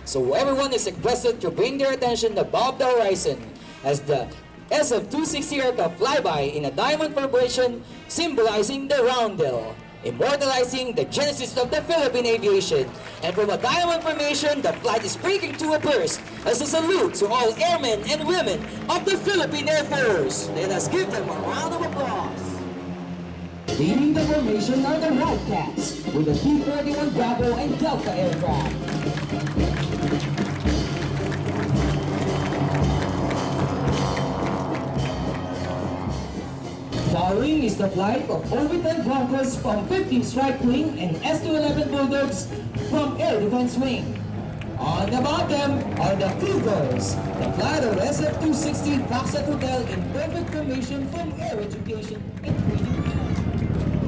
So everyone is requested to bring their attention above the horizon as the SF-260 aircraft flyby in a diamond formation symbolizing the roundel, immortalizing the genesis of the Philippine aviation. And from a diamond formation, the flight is breaking to a burst as a salute to all airmen and women of the Philippine Air Force. Let us give them a round of applause. Leading the formation are the Wildcats with the T-41 Bravo and Delta aircraft. Following is the flight of Orbital Broncos from 15th Strike Wing and S-211 Bulldogs from Air Defense Wing. On the bottom are the Cougars, the flight of SF-260 Foxtrot Hotel in perfect formation from Air Education and Training.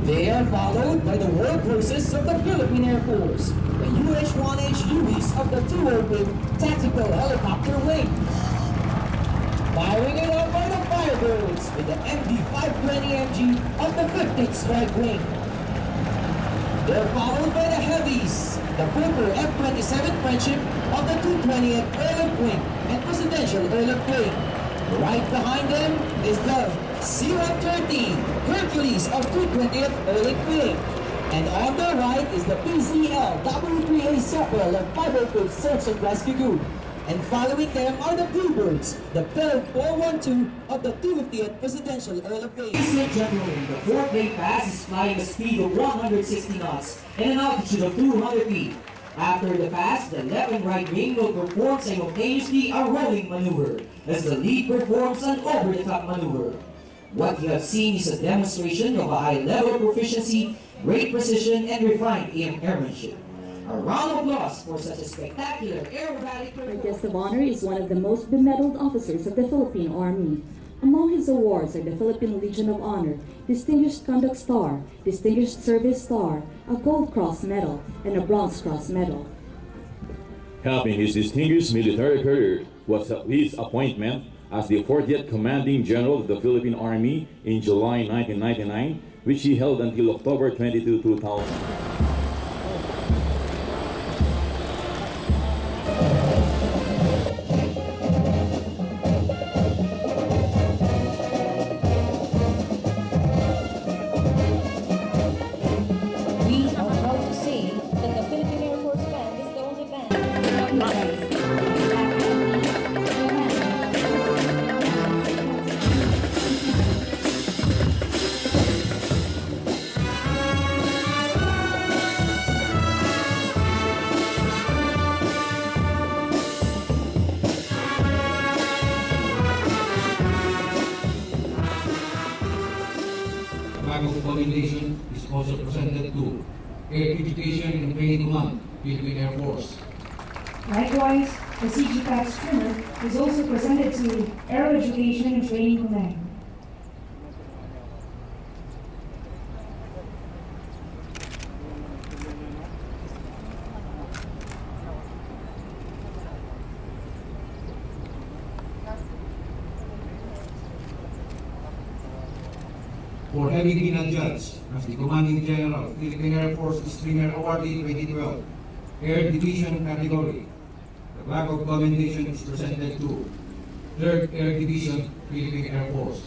They are followed by the workhorses of the Philippine Air Force, the UH-1H UVs of the 205 Tactical Helicopter Wing. Firing it up by the Firebirds with the MD-520MG of the 15th Strike Wing. They're followed by the Heavies, the Fokker F-27 Friendship of the 220th Airlift Wing and Presidential Airlift Wing. Right behind them is the C-130 Hercules of 220th Airlift Wing. And on the right is the PCL W3A Seppel of 505th Search and Rescue Group. And following them are the Bluebirds, the Bell 412 of the 250th Presidential Airlift Wing. Ladies and gentlemen, the fourth lane pass is flying a speed of 160 knots and an altitude of 200 feet. After the pass, the left and right wing will perform simultaneously a rolling maneuver as the lead performs an over-the-top maneuver. What you have seen is a demonstration of a high level of proficiency, great precision, and refined airmanship. A round of applause for such a spectacular aerobatic performance. Our guest of honor is one of the most bemedaled officers of the Philippine Army. Among his awards are the Philippine Legion of Honor, Distinguished Conduct Star, Distinguished Service Star, a Gold Cross Medal, and a Bronze Cross Medal. Helping his distinguished military career was his appointment as the 40th Commanding General of the Philippine Army in July 1999, which he held until October 22, 2000. Commendation is also presented to Air Education and Training Command, Philippine Air Force. Likewise, the CG Pack Streamer is also presented to Air Education and Training Command. For having been adjudged as the Commanding General of Philippine Air Force Streamer Awardee 2012, Air Division category, the plaque of commendation is presented to 3rd Air Division, Philippine Air Force.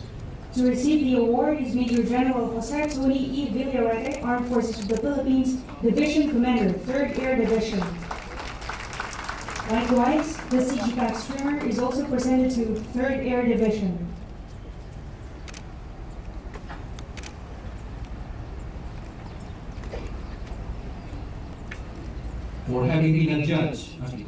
To receive the award is Major General Jose Tony E. Villarete, Armed Forces of the Philippines, Division Commander, 3rd Air Division. Likewise, the CG Pack Streamer is also presented to 3rd Air Division. For having been adjudged as the